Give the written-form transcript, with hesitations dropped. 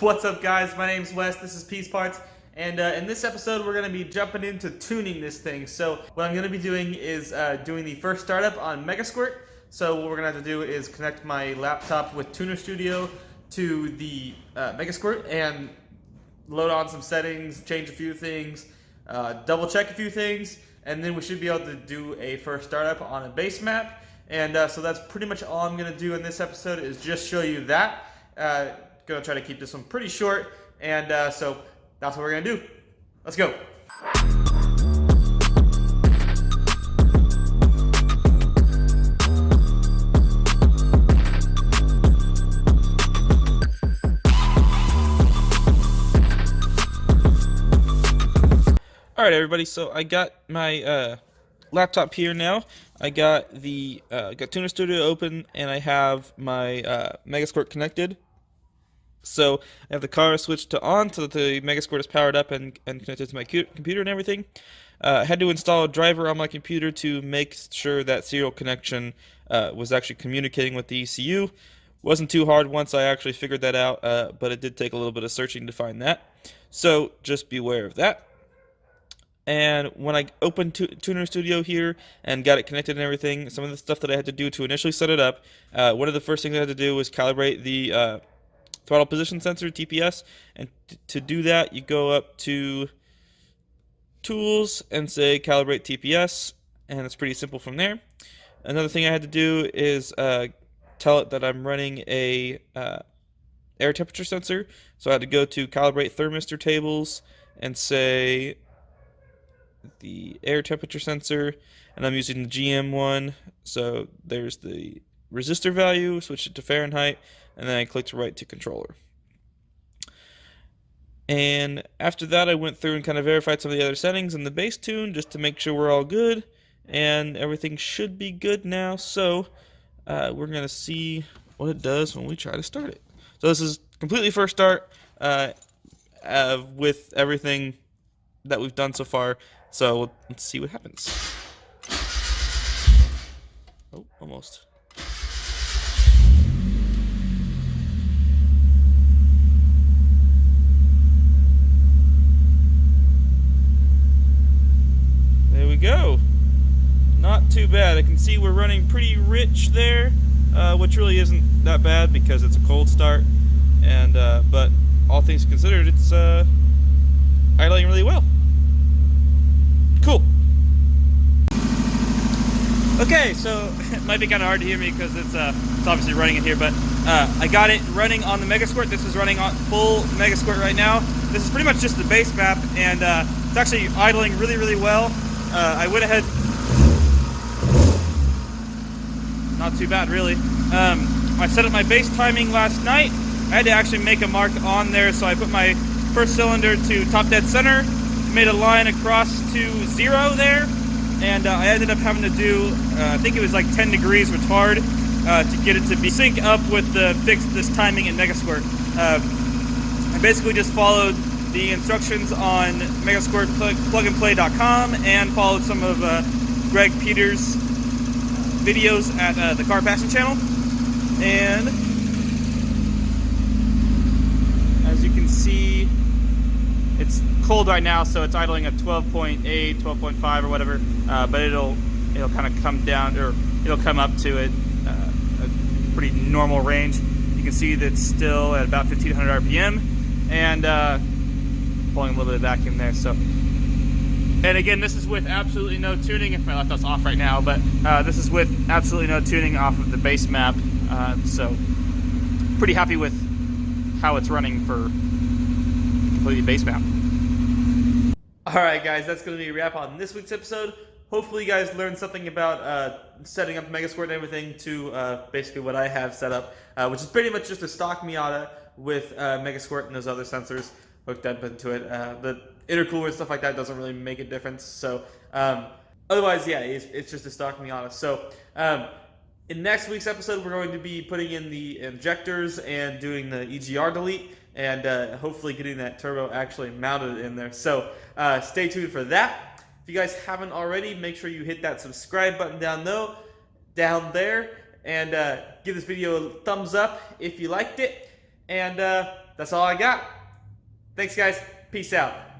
What's up, guys? My name's Wes. This is Peace Parts, and in this episode we're going to be jumping into tuning this thing. So what I'm going to be doing is doing the first startup on megasquirt. So what we're going to have to do is connect my laptop with Tuner Studio to the megasquirt and load on some settings, change a few things, double check a few things, and then we should be able to do a first startup on a base map. And so that's pretty much all I'm going to do in this episode, is just show you that. Gonna try to keep this one pretty short, and so that's what we're gonna do. Let's go. All right, everybody. So I got my laptop here now. I got the got Tuner Studio open, and I have my megasquirt connected. So I have the car switched to on so that the megasquirt is powered up and connected to my computer and everything. I had to install a driver on my computer to make sure that serial connection was actually communicating with the ECU. Wasn't too hard once I actually figured that out, but it did take a little bit of searching to find that. So just beware of that. And when I opened Tuner Studio here and got it connected and everything, some of the stuff that I had to do to initially set it up, one of the first things I had to do was calibrate the throttle position sensor, TPS, and to do that you go up to Tools and say Calibrate TPS, and it's pretty simple from there. Another thing I had to do is tell it that I'm running a air temperature sensor, so I had to go to Calibrate Thermistor Tables and say the air temperature sensor, and I'm using the GM one, so there's the resistor value, switch it to Fahrenheit, and then I clicked right to controller. And after that I went through and kind of verified some of the other settings in the base tune just to make sure we're all good, and everything should be good now. So we're going to see what it does when we try to start it. So this is completely first start with everything that we've done so far, so let's see what happens. Oh, almost. There we go. Not too bad. I can see we're running pretty rich there, which really isn't that bad because it's a cold start. And but all things considered, it's idling really well. Cool. Okay, so it might be kind of hard to hear me because it's obviously running in here, but I got it running on the megasquirt. This is running on full megasquirt right now. This is pretty much just the base map, and it's actually idling really, really well. I went ahead, not too bad really. I set up my base timing last night. I had to actually make a mark on there, so I put my first cylinder to top dead center, made a line across to 0 there, and I ended up having to do, I think it was like 10 degrees retard to get it to be sync up with the fix this timing in megasquirt. I basically just followed the instructions on megasquirtplugandplay.com and followed some of Greg Peters' videos at the Car Passion channel. And as you can see, it's cold right now, so it's idling at 12.8, 12.5 or whatever, but it'll kind of come down, or it'll come up to a pretty normal range. You can see that it's still at about 1500 RPM, and pulling a little bit of vacuum there. So, and again, this is with absolutely no tuning. If my laptop's off right now, but this is with absolutely no tuning off of the base map. So, pretty happy with how it's running for completely base map. Alright guys, that's going to be a wrap on this week's episode. Hopefully you guys learned something about setting up megasquirt and everything to basically what I have set up, which is pretty much just a stock Miata with megasquirt and those other sensors hooked up into it. The intercooler and stuff like that doesn't really make a difference. So otherwise, yeah, it's just a stock Miata. So in next week's episode, we're going to be putting in the injectors and doing the EGR delete, and hopefully getting that turbo actually mounted in there. So stay tuned for that. If you guys haven't already, make sure you hit that subscribe button down there, and give this video a thumbs up if you liked it. And that's all I got. Thanks, guys. Peace out.